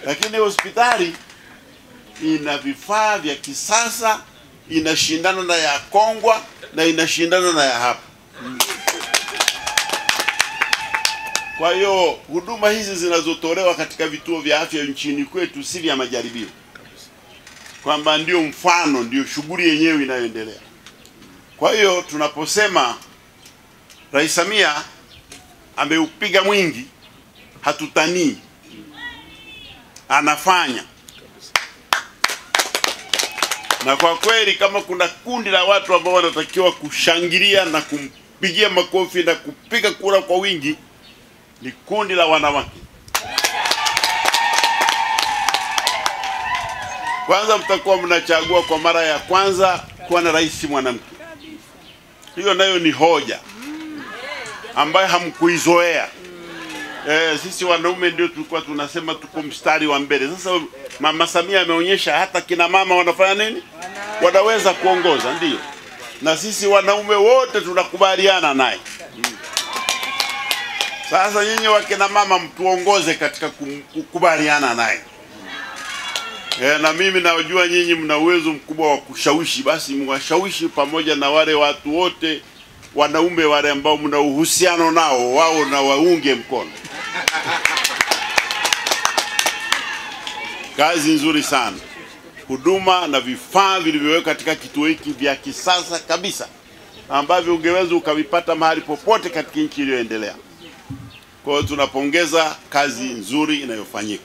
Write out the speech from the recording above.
Lakini hospitali ina vifaa vya kisasa, inashindana na ya Kongwa na inashindana na ya hapa. Kwa hiyo huduma hizi zinazotolewa katika vituo vya afya nchini kwetu si vya majaribio, kwamba ndio mfano, ndio shughuli yenyewe inayoendelea. Kwa hiyo tunaposema Rais Samia ameupiga mwingi, hatutanii, anafanya. Na kwa kweli kama kuna kundi la watu ambao wanatakiwa kushangilia na kumpigia makofi na kupiga kura kwa wingi, ni kundi la wanawake. Kwanza mtakuwa mnachagua kwa mara ya kwanza kuwa na rais mwanamke. Hiyo nayo ni hoja ambayo hamkuizoea. Sisi wanaume ndio tulikuwa tunasema tuko mstari wa mbele. Sasa Mama Samia ameonyesha hata kina mama wanafanya nini? Wanaweza kuongoza, ndio. Na sisi wanaume wote tunakubaliana naye. Sasa nyinyi wakina mama mtuongoze katika kukubaliana naye. Na mimi najua nyinyi mna uwezo mkubwa wa kushawishi, basi mwashawishi pamoja na wale watu wote wanaume wale ambao mna uhusiano nao, wao na waunge mkono. Kazi nzuri sana. Huduma na vifaa vilivyowekwa katika kituo hiki vya kisasa kabisa, ambavyo ungeweza ukavipata mahali popote katika nchi iliyoendelea. Kwa hiyo tunapongeza kazi nzuri inayofanyika.